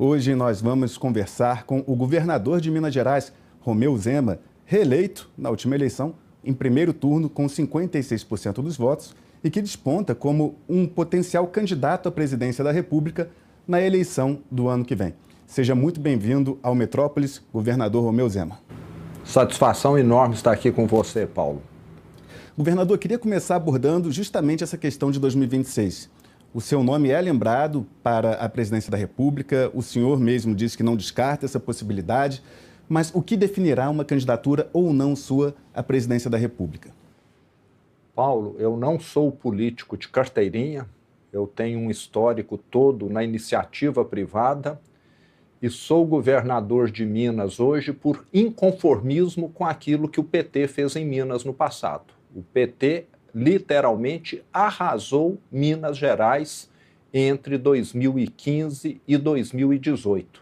Hoje nós vamos conversar com o governador de Minas Gerais, Romeu Zema, reeleito na última eleição, em primeiro turno com 56% dos votos e que desponta como um potencial candidato à presidência da República na eleição do ano que vem. Seja muito bem-vindo ao Metrópolis, governador Romeu Zema. Satisfação enorme estar aqui com você, Paulo. Governador, eu queria começar abordando justamente essa questão de 2026. O seu nome é lembrado para a presidência da República, o senhor mesmo disse que não descarta essa possibilidade, mas o que definirá uma candidatura ou não sua à presidência da República? Paulo, eu não sou político de carteirinha, eu tenho um histórico todo na iniciativa privada e sou governador de Minas hoje por inconformismo com aquilo que o PT fez em Minas no passado. O PT literalmente arrasou Minas Gerais entre 2015 e 2018.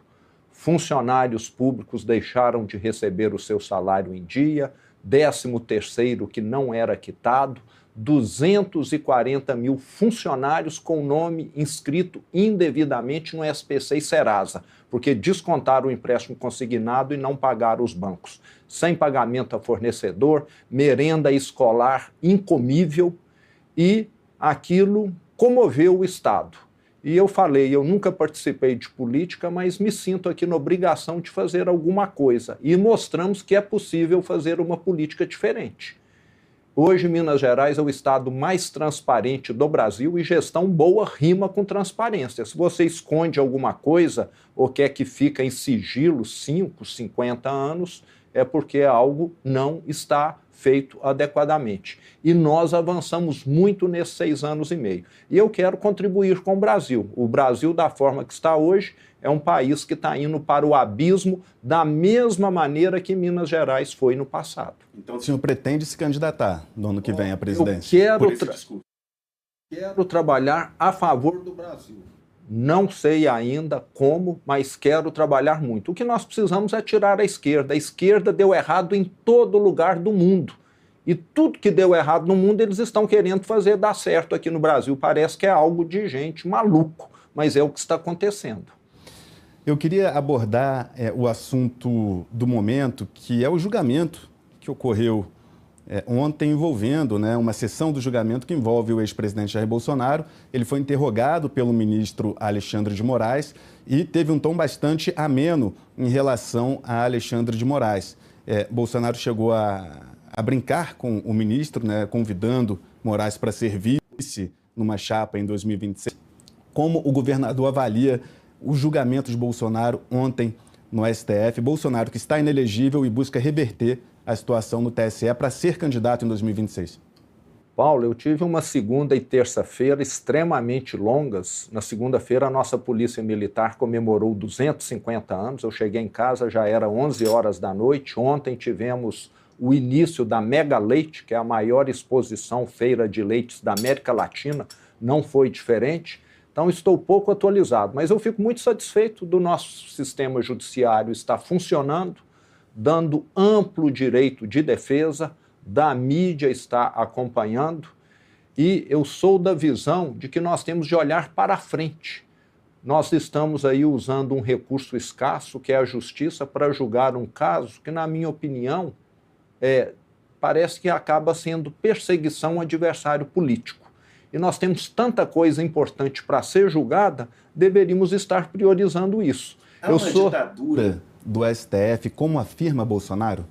Funcionários públicos deixaram de receber o seu salário em dia, 13º que não era quitado, 240 mil funcionários com nome inscrito indevidamente no SPC e Serasa, porque descontaram o empréstimo consignado e não pagaram os bancos. Sem pagamento a fornecedor, merenda escolar incomível, e aquilo comoveu o Estado. E eu falei, eu nunca participei de política, mas me sinto aqui na obrigação de fazer alguma coisa. E mostramos que é possível fazer uma política diferente. Hoje, Minas Gerais é o estado mais transparente do Brasil e gestão boa rima com transparência. Se você esconde alguma coisa ou quer que fique em sigilo 5, 50 anos, é porque algo não está feito adequadamente. E nós avançamos muito nesses 6 anos e meio. E eu quero contribuir com o Brasil. O Brasil, da forma que está hoje, é um país que está indo para o abismo da mesma maneira que Minas Gerais foi no passado. Então o senhor pretende se candidatar no ano que vem à presidência? Eu quero trabalhar a favor do Brasil. Não sei ainda como, mas quero trabalhar muito. O que nós precisamos é tirar a esquerda. A esquerda deu errado em todo lugar do mundo. E tudo que deu errado no mundo, eles estão querendo fazer dar certo aqui no Brasil. Parece que é algo de gente maluco, mas é o que está acontecendo. Eu queria abordar o assunto do momento, que é o julgamento que ocorreu ontem envolvendo uma sessão do julgamento que envolve o ex-presidente Jair Bolsonaro. Ele foi interrogado pelo ministro Alexandre de Moraes e teve um tom bastante ameno em relação a Alexandre de Moraes. Bolsonaro chegou a brincar com o ministro, convidando Moraes para ser vice numa chapa em 2026. Como o governador avalia o julgamento de Bolsonaro ontem no STF? Bolsonaro, que está inelegível e busca reverter a situação no TSE para ser candidato em 2026. Paulo, eu tive uma segunda e terça-feira extremamente longas. Na segunda-feira, a nossa Polícia Militar comemorou 250 anos. Eu cheguei em casa, já era 11 horas da noite. Ontem tivemos o início da Mega Leite, que é a maior exposição feira de leites da América Latina. Não foi diferente. Então, estou pouco atualizado, mas eu fico muito satisfeito do nosso sistema judiciário estar funcionando, dando amplo direito de defesa, da mídia está acompanhando, e eu sou da visão de que nós temos de olhar para frente. Nós estamos aí usando um recurso escasso, que é a justiça, para julgar um caso que, na minha opinião, parece que acaba sendo perseguição ao adversário político. E nós temos tanta coisa importante para ser julgada, deveríamos estar priorizando isso. Há uma ditadura do STF, como afirma Bolsonaro?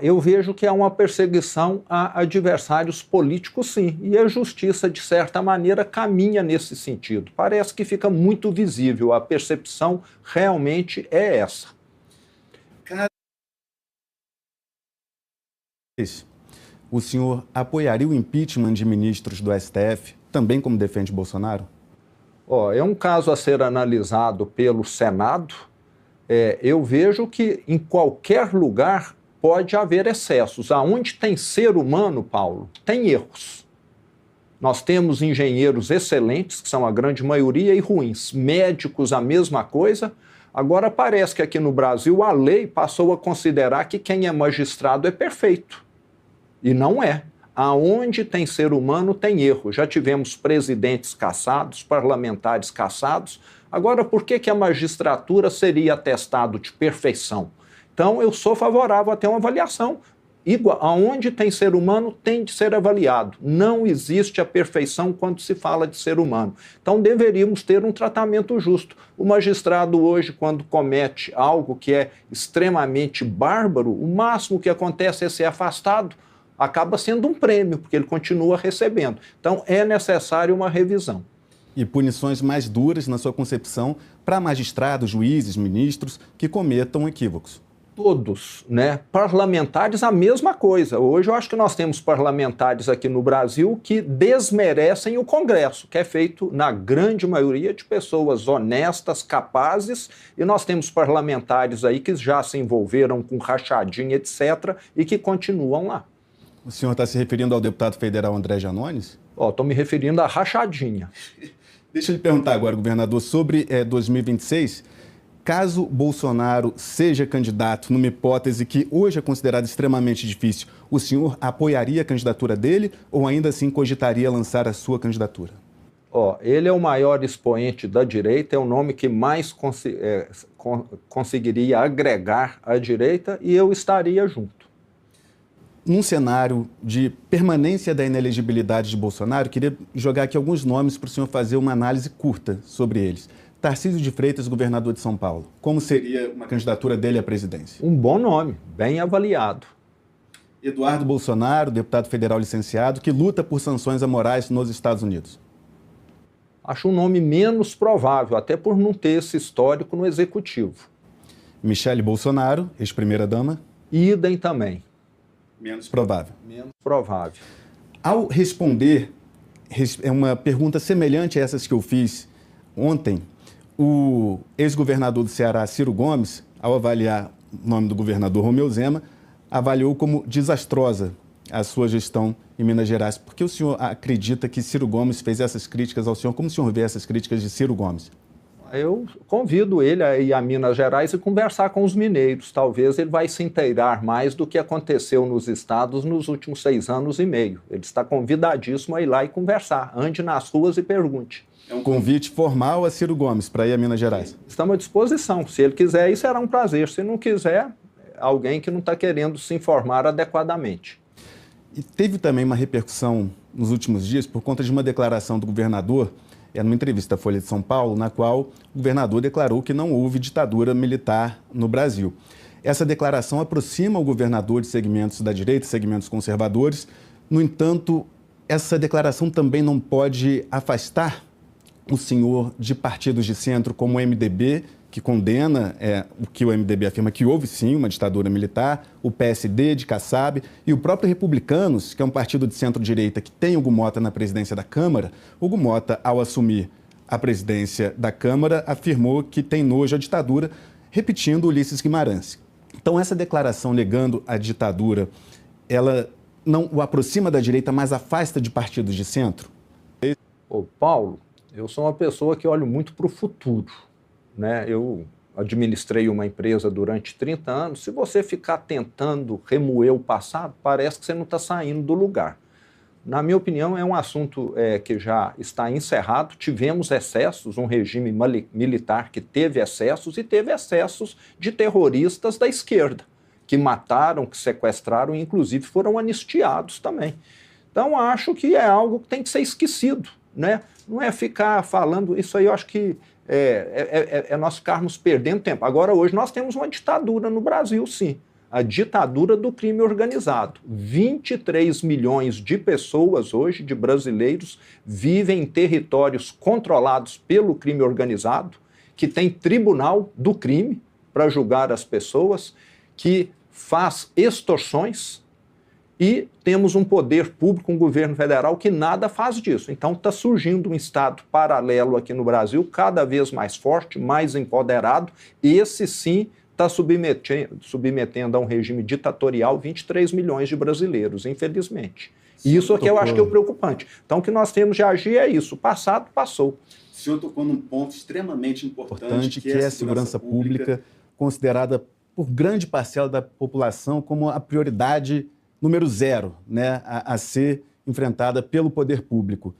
Eu vejo que é uma perseguição a adversários políticos, sim, e a justiça, de certa maneira, caminha nesse sentido. Parece que fica muito visível, a percepção realmente é essa. O senhor apoiaria o impeachment de ministros do STF, também como defende Bolsonaro? É um caso a ser analisado pelo Senado. Eu vejo que em qualquer lugar pode haver excessos. Aonde tem ser humano, Paulo, tem erros. Nós temos engenheiros excelentes, que são a grande maioria, e ruins. Médicos, a mesma coisa. Agora parece que aqui no Brasil a lei passou a considerar que quem é magistrado é perfeito. E não é. aonde tem ser humano tem erro. Já tivemos presidentes cassados, parlamentares cassados. Agora, por que a magistratura seria atestado de perfeição? Então, eu sou favorável a ter uma avaliação. Igual, aonde tem ser humano tem de ser avaliado. Não existe a perfeição quando se fala de ser humano. Então deveríamos ter um tratamento justo. O magistrado hoje, quando comete algo que é extremamente bárbaro, o máximo que acontece é ser afastado. Acaba sendo um prêmio, porque ele continua recebendo. Então é necessário uma revisão. E punições mais duras, na sua concepção, para magistrados, juízes, ministros que cometam equívocos. Todos, né? Parlamentares, a mesma coisa. Hoje eu acho que nós temos parlamentares aqui no Brasil que desmerecem o Congresso, que é feito, na grande maioria, de pessoas honestas, capazes, e nós temos parlamentares aí que já se envolveram com rachadinha, etc., e que continuam lá. O senhor está se referindo ao deputado federal André Janones? Estou me referindo à rachadinha. Deixa eu lhe perguntar agora, governador, sobre 2026... Caso Bolsonaro seja candidato, numa hipótese que hoje é considerada extremamente difícil, o senhor apoiaria a candidatura dele ou ainda assim cogitaria lançar a sua candidatura? Ele é o maior expoente da direita, é o nome que mais conseguiria agregar à direita e eu estaria junto. Num cenário de permanência da inelegibilidade de Bolsonaro, queria jogar aqui alguns nomes para o senhor fazer uma análise curta sobre eles. Tarcísio de Freitas, governador de São Paulo. Como seria uma candidatura dele à presidência? Um bom nome, bem avaliado. Eduardo Bolsonaro, deputado federal licenciado, que luta por sanções amorais nos Estados Unidos. Acho um nome menos provável, até por não ter esse histórico no executivo. Michele Bolsonaro, ex-primeira-dama. Idem também. Menos provável. Menos provável. Ao responder uma pergunta semelhante a essas que eu fiz ontem, o ex-governador do Ceará, Ciro Gomes, ao avaliar o nome do governador Romeu Zema, avaliou como desastrosa a sua gestão em Minas Gerais. Por que o senhor acredita que Ciro Gomes fez essas críticas ao senhor? Como o senhor vê essas críticas de Ciro Gomes? Eu convido ele a ir a Minas Gerais e conversar com os mineiros. Talvez ele vai se inteirar mais do que aconteceu nos estados nos últimos 6 anos e meio. Ele está convidadíssimo a ir lá e conversar. Ande nas ruas e pergunte. É um convite formal a Ciro Gomes para ir a Minas Gerais? Estamos à disposição. Se ele quiser ir, será um prazer. Se não quiser, alguém que não está querendo se informar adequadamente. E teve também uma repercussão nos últimos dias por conta de uma declaração do governador, numa entrevista à Folha de São Paulo, na qual o governador declarou que não houve ditadura militar no Brasil. Essa declaração aproxima o governador de segmentos da direita, segmentos conservadores. No entanto, essa declaração também não pode afastar o senhor de partidos de centro como o MDB, que condena o que o MDB afirma que houve sim uma ditadura militar, o PSD de Kassab e o próprio Republicanos, que é um partido de centro-direita que tem Hugo Mota na presidência da Câmara. Hugo Mota, ao assumir a presidência da Câmara, afirmou que tem nojo à ditadura, repetindo Ulisses Guimarães. Então, essa declaração negando a ditadura, ela não o aproxima da direita, mas afasta de partidos de centro? Paulo, eu sou uma pessoa que olho muito para o futuro, né? Eu administrei uma empresa durante 30 anos. Se você ficar tentando remoer o passado, parece que você não está saindo do lugar. Na minha opinião, é um assunto que já está encerrado. Tivemos excessos, um regime militar que teve excessos e teve excessos de terroristas da esquerda, que mataram, que sequestraram e, inclusive, foram anistiados também. Então, acho que é algo que tem que ser esquecido, né? Não é ficar falando isso aí, eu acho que nós ficarmos perdendo tempo. Agora, hoje, nós temos uma ditadura no Brasil, sim. A ditadura do crime organizado. 23 milhões de pessoas hoje, de brasileiros, vivem em territórios controlados pelo crime organizado, que tem tribunal do crime para julgar as pessoas, que faz extorsões, e temos um poder público, um governo federal que nada faz disso. Então está surgindo um Estado paralelo aqui no Brasil, cada vez mais forte, mais empoderado. Esse sim está submetendo a um regime ditatorial 23 milhões de brasileiros, infelizmente. Isso é que eu acho que é o preocupante. Então o que nós temos de agir é isso. O passado passou. O senhor tocou num ponto extremamente importante, que é a segurança pública, considerada por grande parcela da população como a prioridade número 0, né, a ser enfrentada pelo poder público.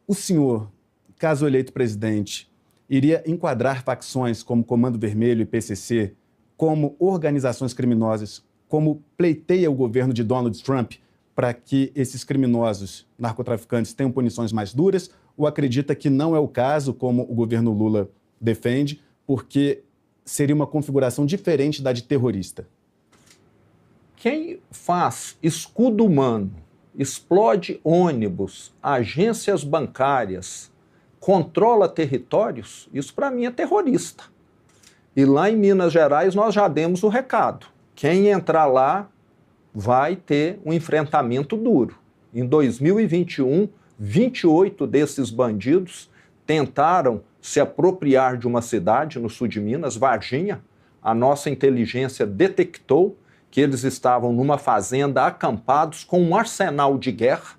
O senhor, caso eleito presidente, iria enquadrar facções como Comando Vermelho e PCC como organizações criminosas, como pleiteia o governo de Donald Trump para que esses criminosos narcotraficantes tenham punições mais duras, ou acredita que não é o caso, como o governo Lula defende, porque seria uma configuração diferente da de terrorista? Quem faz escudo humano, explode ônibus, agências bancárias, controla territórios, isso para mim é terrorista. E lá em Minas Gerais nós já demos o recado. Quem entrar lá vai ter um enfrentamento duro. Em 2021, 28 desses bandidos tentaram se apropriar de uma cidade no sul de Minas, Varginha. A nossa inteligência detectou que eles estavam numa fazenda acampados com um arsenal de guerra,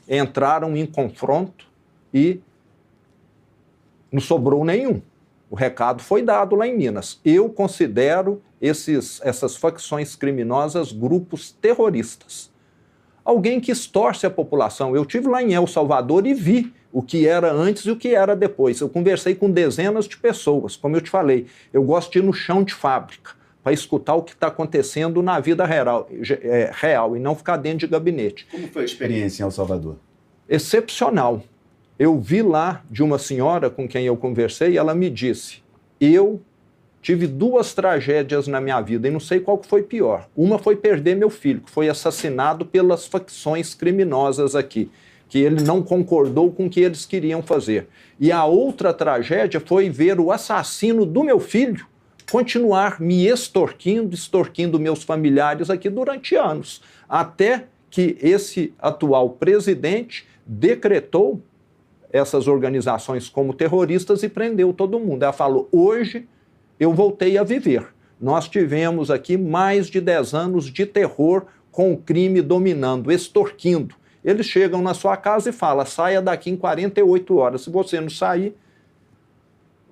entraram em confronto e não sobrou nenhum. O recado foi dado lá em Minas. Eu considero essas facções criminosas grupos terroristas. Alguém que extorce a população. Eu estive lá em El Salvador e vi o que era antes e o que era depois. Eu conversei com dezenas de pessoas. Como eu te falei, eu gosto de ir no chão de fábrica para escutar o que está acontecendo na vida real e não ficar dentro de gabinete. Como foi a experiência em El Salvador? Excepcional. Eu vi lá de uma senhora com quem eu conversei e ela me disse, eu tive 2 tragédias na minha vida e não sei qual que foi pior. Uma foi perder meu filho, que foi assassinado pelas facções criminosas aqui, que ele não concordou com o que eles queriam fazer. E a outra tragédia foi ver o assassino do meu filho continuar me extorquindo meus familiares aqui durante anos, até que esse atual presidente decretou essas organizações como terroristas e prendeu todo mundo. Ela falou, hoje eu voltei a viver. Nós tivemos aqui mais de 10 anos de terror com o crime dominando, extorquindo. Eles chegam na sua casa e falam, saia daqui em 48 horas. Se você não sair,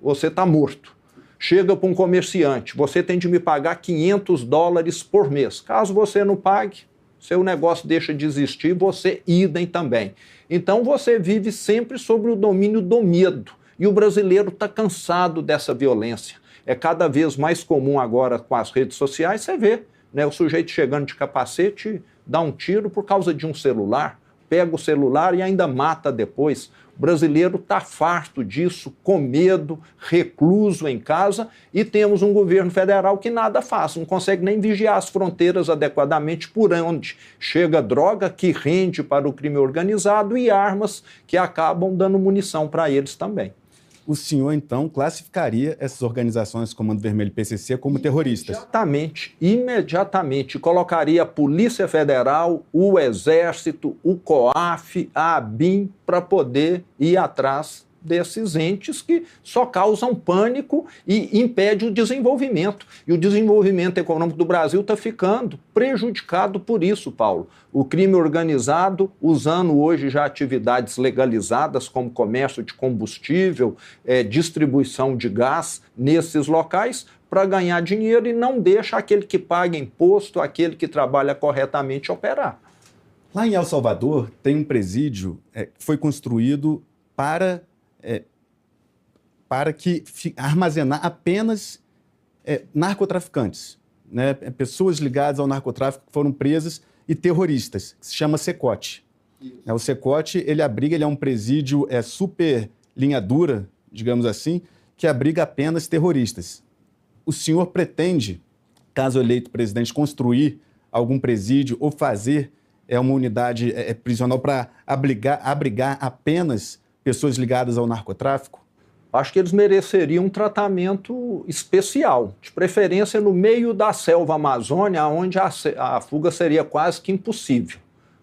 você está morto. Chega para um comerciante, você tem de me pagar $500 por mês. Caso você não pague, seu negócio deixa de existir, você idem também. Então você vive sempre sobre o domínio do medo. E o brasileiro está cansado dessa violência. É cada vez mais comum agora com as redes sociais, você vê, né, o sujeito chegando de capacete, dá um tiro por causa de um celular, pega o celular e ainda mata depois. O brasileiro está farto disso, com medo, recluso em casa, e temos um governo federal que nada faz, não consegue nem vigiar as fronteiras adequadamente por onde chega droga que rende para o crime organizado e armas que acabam dando munição para eles também. O senhor, então, classificaria essas organizações, Comando Vermelho e PCC, como terroristas? Imediatamente. Colocaria a Polícia Federal, o Exército, o COAF, a ABIN, para poder ir atrás desses entes que só causam pânico e impedem o desenvolvimento. E o desenvolvimento econômico do Brasil está ficando prejudicado por isso, Paulo. O crime organizado, usando hoje já atividades legalizadas como comércio de combustível, distribuição de gás nesses locais, para ganhar dinheiro e não deixa aquele que paga imposto, aquele que trabalha corretamente operar. Lá em El Salvador tem um presídio que foi construído para que armazenar apenas narcotraficantes, né? Pessoas ligadas ao narcotráfico que foram presas e terroristas, que se chama Secote. O Secote, ele é um presídio super linha dura, digamos assim, que abriga apenas terroristas. O senhor pretende, caso eleito presidente, construir algum presídio ou fazer uma unidade prisional para abrigar apenas pessoas ligadas ao narcotráfico? Acho que eles mereceriam um tratamento especial, de preferência no meio da selva amazônica, onde a fuga seria quase que impossível,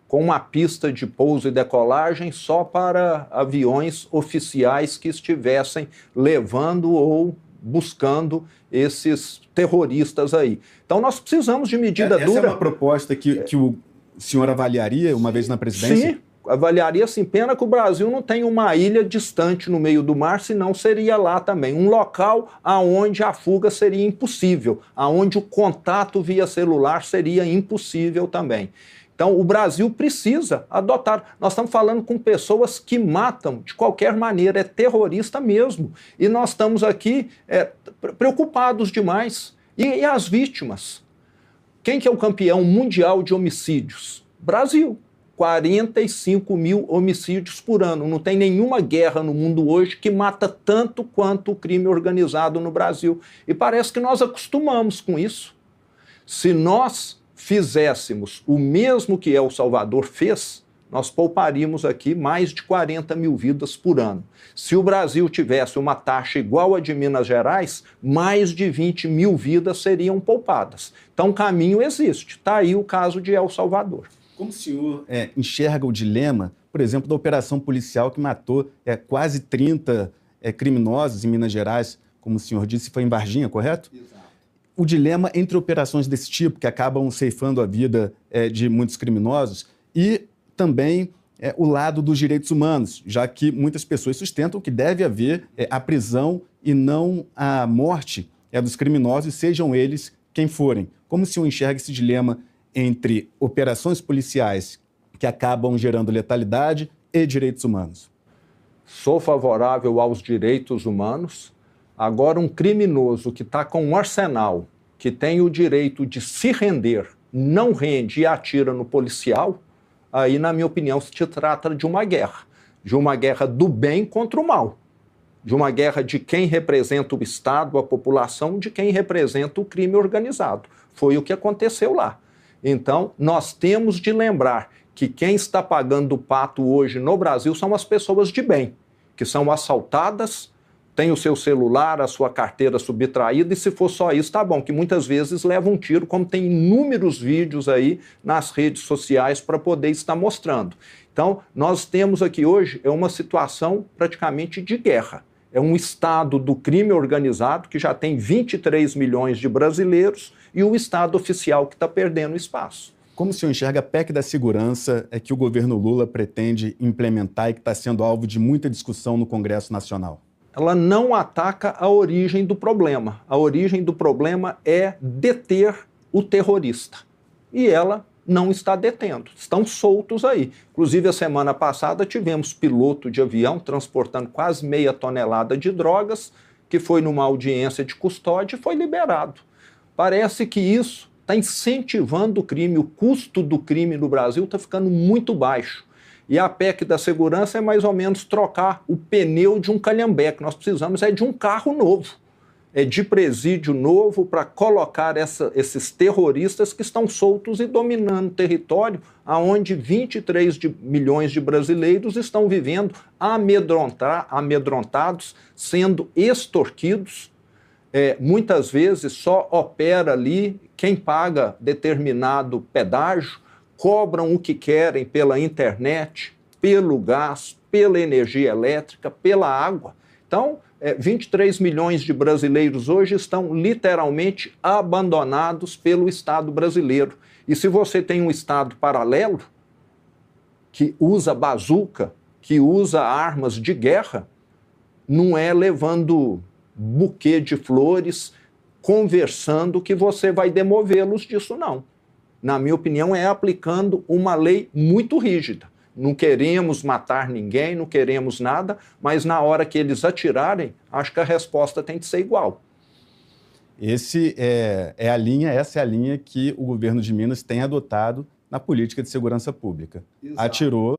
com uma pista de pouso e decolagem só para aviões oficiais que estivessem levando ou buscando esses terroristas aí. Então nós precisamos de medida dura. Essa é uma proposta que o senhor avaliaria uma vez na presidência? Sim. Avaliaria assim, pena que o Brasil não tem uma ilha distante no meio do mar, senão seria lá também. Um local aonde a fuga seria impossível, aonde o contato via celular seria impossível também. Então, o Brasil precisa adotar. Nós estamos falando com pessoas que matam de qualquer maneira, é terrorista mesmo. E nós estamos aqui preocupados demais. E as vítimas? Quem que é o campeão mundial de homicídios? Brasil. 45 mil homicídios por ano. Não tem nenhuma guerra no mundo hoje que mata tanto quanto o crime organizado no Brasil. E parece que nós acostumamos com isso. Se nós fizéssemos o mesmo que El Salvador fez, nós pouparíamos aqui mais de 40 mil vidas por ano. Se o Brasil tivesse uma taxa igual a de Minas Gerais, mais de 20 mil vidas seriam poupadas. Então o caminho existe. Está aí o caso de El Salvador. Como o senhor enxerga o dilema, por exemplo, da operação policial que matou quase 30 criminosos em Minas Gerais, como o senhor disse, foi em Varginha, correto? Exato. O dilema entre operações desse tipo, que acabam ceifando a vida de muitos criminosos, e também o lado dos direitos humanos, já que muitas pessoas sustentam que deve haver a prisão e não a morte dos criminosos, sejam eles quem forem. Como o senhor enxerga esse dilema entre operações policiais que acabam gerando letalidade e direitos humanos? Sou favorável aos direitos humanos. Agora, um criminoso que está com um arsenal, que tem o direito de se render, não rende e atira no policial, aí, na minha opinião, se trata de uma guerra do bem contra o mal, de uma guerra de quem representa o Estado, a população, de quem representa o crime organizado. Foi o que aconteceu lá. Então, nós temos de lembrar que quem está pagando o pato hoje no Brasil são as pessoas de bem, que são assaltadas, têm o seu celular, a sua carteira subtraída, e se for só isso, tá bom, que muitas vezes levam um tiro, como tem inúmeros vídeos aí nas redes sociais para poder estar mostrando. Então, nós temos aqui hoje uma situação praticamente de guerra. É um estado do crime organizado que já tem 23 milhões de brasileiros e o estado oficial que está perdendo espaço. Como o senhor enxerga a PEC da segurança que o governo Lula pretende implementar e que está sendo alvo de muita discussão no Congresso Nacional? Ela não ataca a origem do problema. A origem do problema é deter o terrorista. E ela não está detendo, estão soltos aí. Inclusive, a semana passada tivemos piloto de avião transportando quase meia tonelada de drogas, que foi numa audiência de custódia e foi liberado. Parece que isso está incentivando o crime, o custo do crime no Brasil está ficando muito baixo. E a PEC da segurança é mais ou menos trocar o pneu de um calhambeque. Nós precisamos de um carro novo, de presídio novo para colocar esses terroristas que estão soltos e dominando o território, onde 23 milhões de brasileiros estão vivendo amedrontados, sendo extorquidos. Muitas vezes só opera ali quem paga determinado pedágio, cobram o que querem pela internet, pelo gás, pela energia elétrica, pela água. Então, 23 milhões de brasileiros hoje estão literalmente abandonados pelo Estado brasileiro. E se você tem um Estado paralelo, que usa bazuca, que usa armas de guerra, não é levando buquê de flores, conversando, que você vai demovê-los disso, não. Na minha opinião, é aplicando uma lei muito rígida. Não queremos matar ninguém, não queremos nada, mas na hora que eles atirarem, acho que a resposta tem que ser igual. Essa é a linha que o governo de Minas tem adotado na política de segurança pública. Exato. Atirou.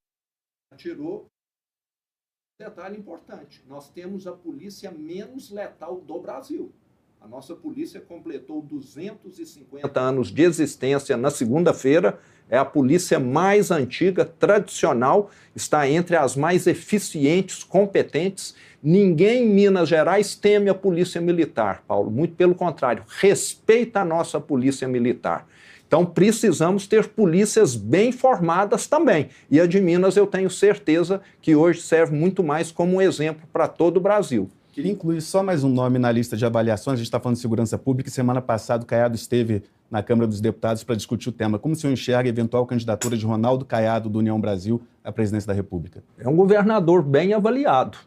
Detalhe importante, nós temos a polícia menos letal do Brasil. A nossa polícia completou 250 anos de existência na segunda-feira, é a polícia mais antiga, tradicional, está entre as mais eficientes, competentes. Ninguém em Minas Gerais teme a polícia militar, Paulo, muito pelo contrário, respeita a nossa polícia militar. Então precisamos ter polícias bem formadas também. E a de Minas eu tenho certeza que hoje serve muito mais como um exemplo para todo o Brasil. Queria incluir só mais um nome na lista de avaliações. A gente está falando de segurança pública e semana passada o Caiado esteve na Câmara dos Deputados para discutir o tema. Como o senhor enxerga a eventual candidatura de Ronaldo Caiado, do União Brasil, à presidência da República? É um governador bem avaliado.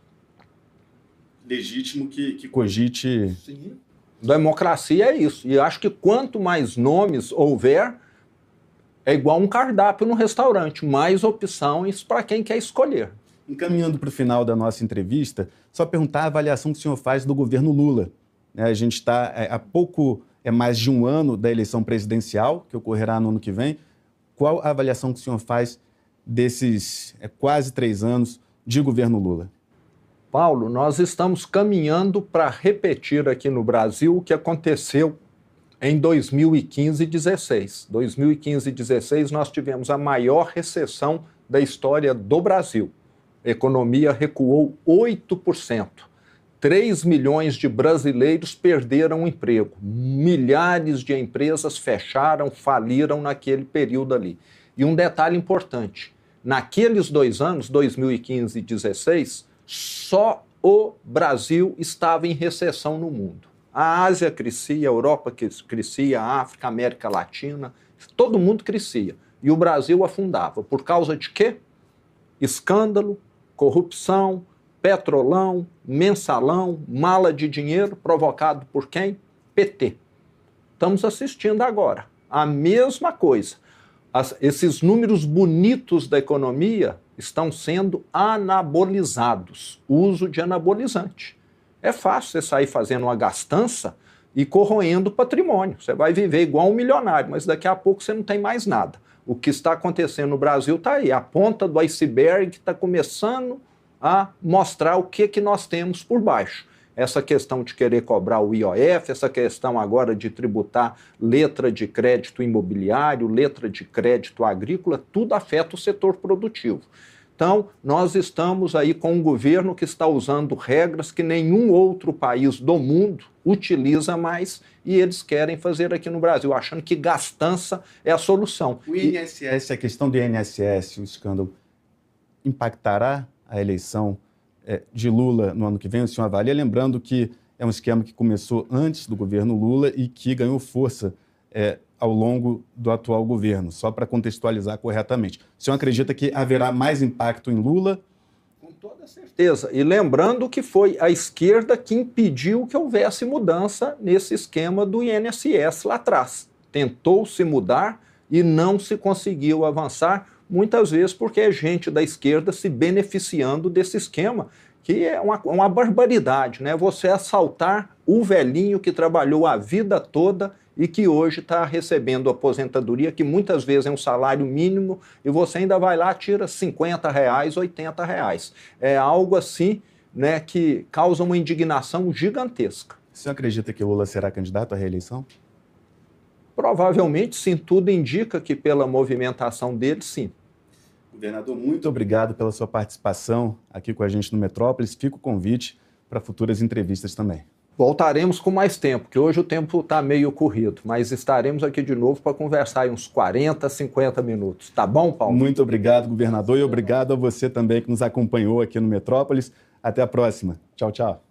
Legítimo que cogite... Sim. Democracia é isso. E acho que quanto mais nomes houver, é igual um cardápio no restaurante. Mais opções para quem quer escolher. Encaminhando para o final da nossa entrevista, só perguntar a avaliação que o senhor faz do governo Lula. A gente está há pouco, mais de um ano da eleição presidencial, que ocorrerá no ano que vem. Qual a avaliação que o senhor faz desses quase 3 anos de governo Lula? Paulo, nós estamos caminhando para repetir aqui no Brasil o que aconteceu em 2015 e 2016. 2015 e 2016 nós tivemos a maior recessão da história do Brasil. A economia recuou 8%. 3 milhões de brasileiros perderam o emprego. Milhares de empresas fecharam, faliram naquele período ali. E um detalhe importante, naqueles 2 anos, 2015 e 2016, só o Brasil estava em recessão no mundo. A Ásia crescia, a Europa crescia, a África, a América Latina, todo mundo crescia. E o Brasil afundava. Por causa de quê? Escândalo, corrupção, petrolão, mensalão, mala de dinheiro, provocado por quem? PT. Estamos assistindo agora a mesma coisa. Esses números bonitos da economia estão sendo anabolizados. Uso de anabolizante. É fácil você sair fazendo uma gastança e corroendo o patrimônio. Você vai viver igual um milionário, mas daqui a pouco você não tem mais nada. O que está acontecendo no Brasil está aí. A ponta do iceberg está começando a mostrar o que nós temos por baixo. Essa questão de querer cobrar o IOF, essa questão agora de tributar letra de crédito imobiliário, letra de crédito agrícola, tudo afeta o setor produtivo. Então, nós estamos aí com um governo que está usando regras que nenhum outro país do mundo utiliza mais e eles querem fazer aqui no Brasil, achando que gastança é a solução. O INSS, a questão do INSS, o escândalo, impactará a eleição de Lula no ano que vem? O senhor avalia, lembrando que é um esquema que começou antes do governo Lula e que ganhou força ao longo do atual governo, só para contextualizar corretamente. O senhor acredita que haverá mais impacto em Lula? Com toda certeza. E lembrando que foi a esquerda que impediu que houvesse mudança nesse esquema do INSS lá atrás. Tentou se mudar e não se conseguiu avançar, muitas vezes porque é gente da esquerda se beneficiando desse esquema, que é uma barbaridade, né? Você assaltar o velhinho que trabalhou a vida toda e que hoje está recebendo aposentadoria, que muitas vezes é um salário mínimo, e você ainda vai lá e tira R$50, R$80. É algo assim, né, que causa uma indignação gigantesca. O senhor acredita que Lula será candidato à reeleição? Provavelmente, sim. Tudo indica que pela movimentação dele, sim. Governador, muito obrigado pela sua participação aqui com a gente no Metrópolis. Fica o convite para futuras entrevistas também. Voltaremos com mais tempo, que hoje o tempo está meio corrido, mas estaremos aqui de novo para conversar aí uns 40, 50 minutos. Tá bom, Paulo? Muito obrigado, governador, e obrigado a você também que nos acompanhou aqui no Metrópolis. Até a próxima. Tchau, tchau.